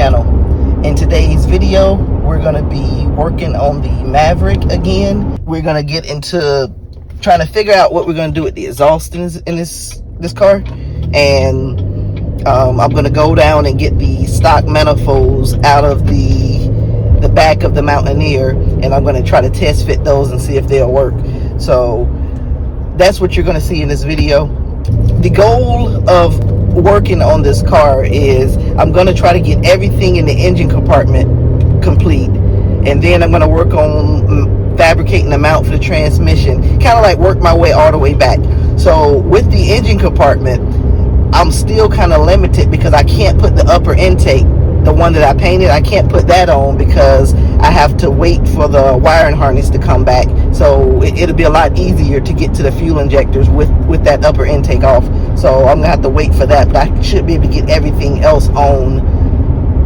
channel. In today's video, we're going to be working on the Maverick again. We're going to get into trying to figure out what we're going to do with the exhaust in this car. And I'm going to go down and get the stock manifolds out of the back of the Mountaineer, and I'm going to try to test fit those and see if they'll work. So that's what you're going to see in this video. The goal of working on this car is I'm going to try to get everything in the engine compartment complete, and then I'm going to work on fabricating the mount for the transmission, kind of like work my way all the way back. So with the engine compartment, I'm still kind of limited because I can't put the upper intake, the one that I painted, I can't put that on because I have to wait for the wiring harness to come back. So it'll be a lot easier to get to the fuel injectors with that upper intake off. So I'm gonna have to wait for that, but I should be able to get everything else on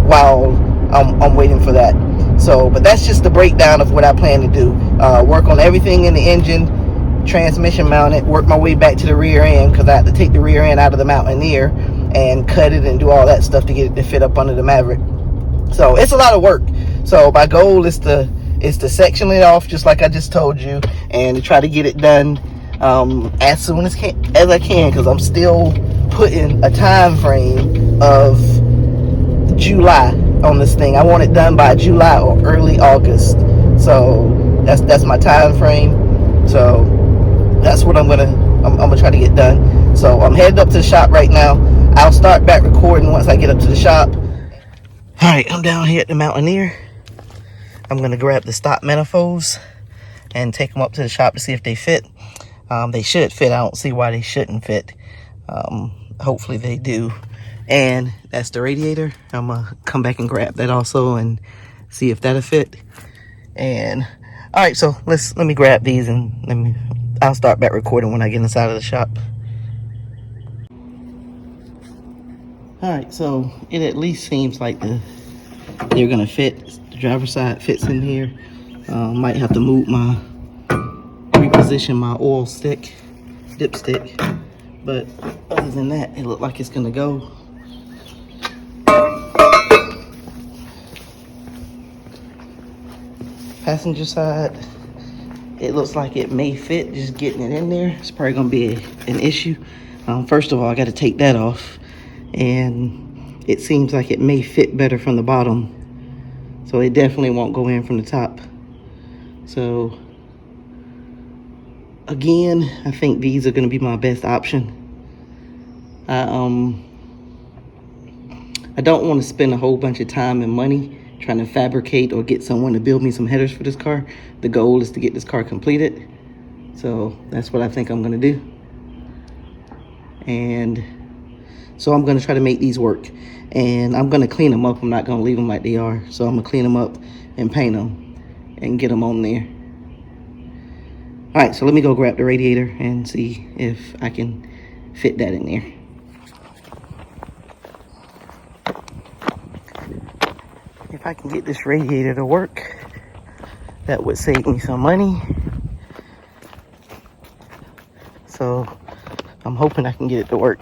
while I'm waiting for that. So, but that's just the breakdown of what I plan to do. Work on everything in the engine, transmission mounted, work my way back to the rear end because I have to take the rear end out of the Mountaineer and cut it and do all that stuff to get it to fit up under the Maverick. So it's a lot of work. So my goal is to section it off just like I just told you, and to try to get it done as soon as I can, because I'm still putting a time frame of July on this thing. I want it done by July or early August. So that's my time frame. So that's what I'm gonna try to get done. So I'm headed up to the shop right now. I'll start back recording once I get up to the shop. All right, I'm down here at the Mountaineer. I'm gonna grab the stock manifolds and take them up to the shop to see if they fit. They should fit. I don't see why they shouldn't fit. Hopefully they do. And that's the radiator. I'm gonna come back and grab that also and see if that'll fit. And all right, so let me grab these and I'll start back recording when I get inside of the shop. All right, so it at least seems like they're gonna fit. The driver's side fits in here. Might have to reposition my oil stick, dipstick, but other than that, it looked like it's gonna go. Passenger side, it looks like it may fit. Just getting it in there, it's probably gonna be an issue. First of all, I got to take that off, and it seems like it may fit better from the bottom, so it definitely won't go in from the top. So again, I think these are going to be my best option. I don't want to spend a whole bunch of time and money trying to fabricate or get someone to build me some headers for this car. The goal is to get this car completed, so that's what I think I'm going to do. And so I'm going to try to make these work, and I'm going to clean them up. I'm not going to leave them like they are. So I'm going to clean them up and paint them and get them on there. All right, so let me go grab the radiator and see if I can fit that in there. If I can get this radiator to work, that would save me some money. So I'm hoping I can get it to work.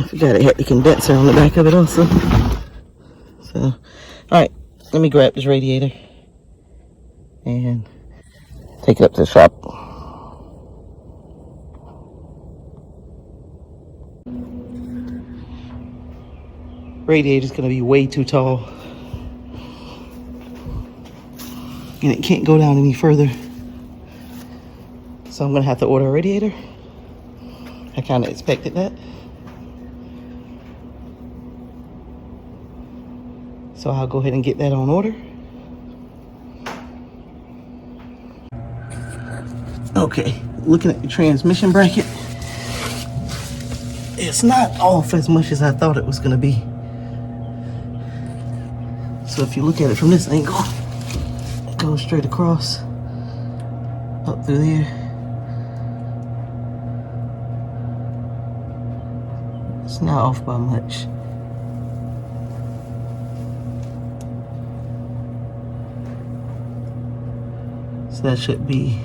Forgot it had the condenser on the back of it also. So, all right, let me grab this radiator and take it up to the shop. Radiator's gonna be way too tall, and it can't go down any further. So I'm gonna have to order a radiator. I kind of expected that. So I'll go ahead and get that on order. Okay, looking at the transmission bracket, it's not off as much as I thought it was gonna be. So if you look at it from this angle, it goes straight across, up through there. It's not off by much. So that should be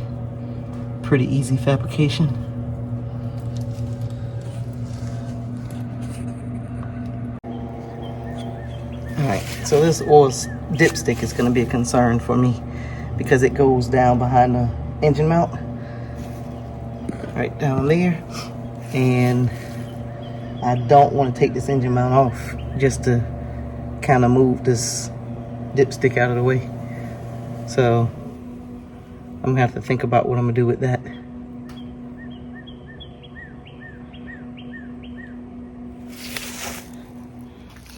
pretty easy fabrication. Alright, so this oil dipstick is going to be a concern for me because it goes down behind the engine mount. Right down there. And I don't want to take this engine mount off just to kind of move this dipstick out of the way. So I'm gonna have to think about what I'm gonna do with that.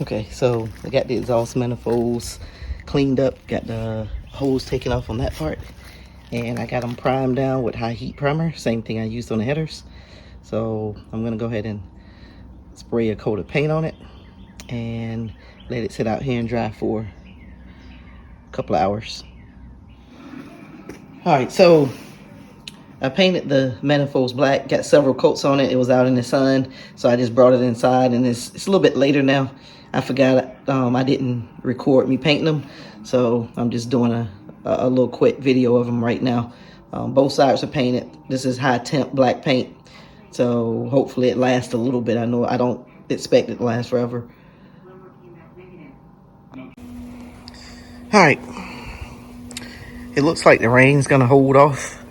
Okay, so I got the exhaust manifolds cleaned up, got the hose taken off on that part, and I got them primed down with high heat primer, same thing I used on the headers. So I'm gonna go ahead and spray a coat of paint on it and let it sit out here and dry for a couple of hours. All right, so I painted the manifolds black, got several coats on it. It was out in the sun, so I just brought it inside, and it's a little bit later now. I forgot I didn't record me painting them, so I'm just doing a little quick video of them right now. Both sides are painted. This is high temp black paint, so hopefully it lasts a little bit. I know I don't expect it to last forever. All right. It looks like the rain's gonna hold off.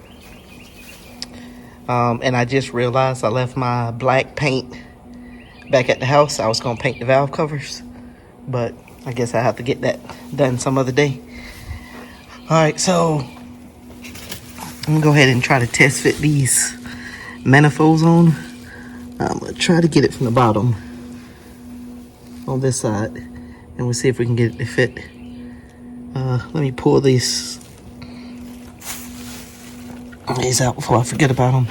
And I just realized I left my black paint back at the house. I was gonna paint the valve covers, but I guess I have to get that done some other day. All right, so I'm gonna go ahead and try to test fit these manifolds on. I'm gonna try to get it from the bottom on this side, and we'll see if we can get it to fit. Let me pull these out before I forget about them.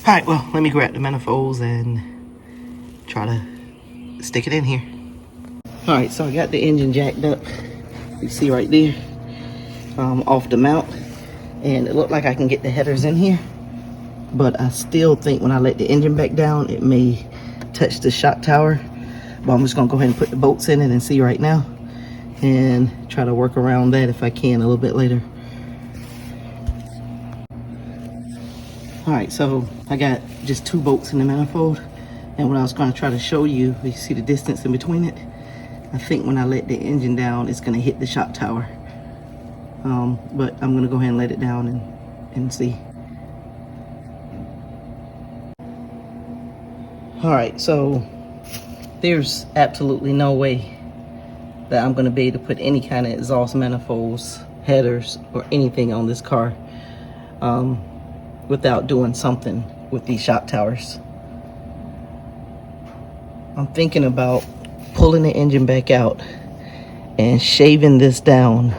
All right, well, let me grab the manifolds and try to stick it in here. All right, so I got the engine jacked up. You see right there, off the mount, and it looked like I can get the headers in here, but I still think when I let the engine back down, it may touch the shock tower. But I'm just gonna go ahead and put the bolts in it and see right now, and try to work around that if I can a little bit later. All right, so I got just 2 bolts in the manifold, and what I was gonna try to show you, you see the distance in between it? I think when I let the engine down, it's gonna hit the shock tower. But I'm gonna go ahead and let it down and see. All right, so there's absolutely no way that I'm gonna be able to put any kind of exhaust manifolds, headers, or anything on this car without doing something with these shock towers. I'm thinking about pulling the engine back out and shaving this down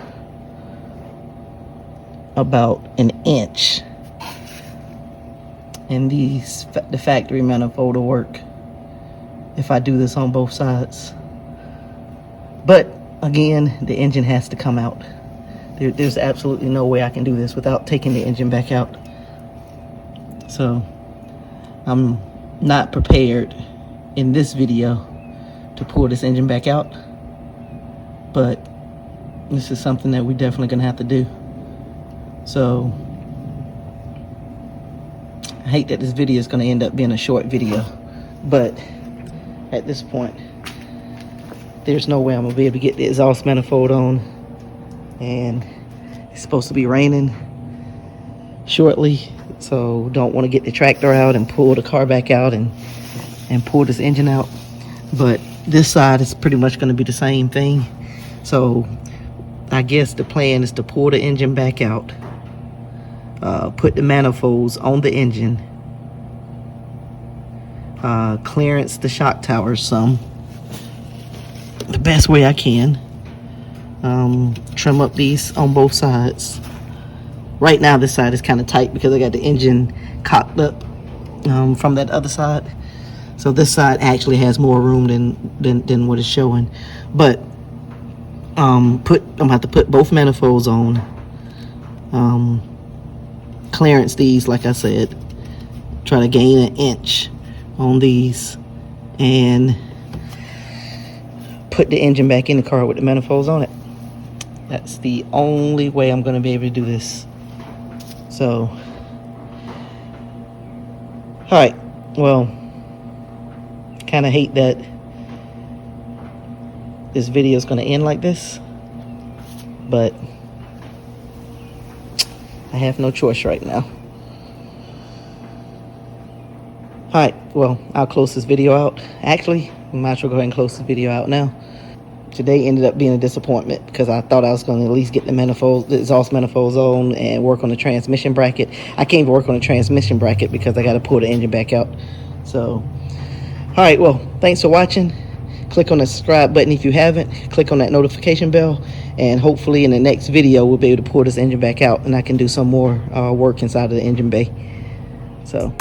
about 1 inch, and the factory manifold will work if I do this on both sides. But again, the engine has to come out. There's absolutely no way I can do this without taking the engine back out. So I'm not prepared in this video to pull this engine back out, but this is something that we're definitely gonna have to do. So I hate that this video is gonna end up being a short video, but at this point there's no way I'm gonna be able to get the exhaust manifold on, and it's supposed to be raining shortly, so don't want to get the tractor out and pull the car back out and pull this engine out. But this side is pretty much going to be the same thing. So I guess the plan is to pull the engine back out, put the manifolds on the engine, clearance the shock towers some the best way I can, trim up these on both sides. Right now this side is kind of tight because I got the engine cocked up from that other side. So this side actually has more room than what it's showing. But I'm gonna have to put both manifolds on. Clearance these, like I said. Try to gain an inch on these and put the engine back in the car with the manifolds on it. That's the only way I'm gonna be able to do this. So, all right, well, kind of hate that this video is gonna end like this, but I have no choice right now. All right, well, I'll close this video out. Actually, I might as well go ahead and close this video out now. Today ended up being a disappointment because I thought I was going to at least get the manifolds, the exhaust manifolds on and work on the transmission bracket. I can't even work on the transmission bracket because I got to pull the engine back out. So, all right, well, thanks for watching. Click on the subscribe button if you haven't. Click on that notification bell, and hopefully in the next video we'll be able to pull this engine back out and I can do some more work inside of the engine bay. So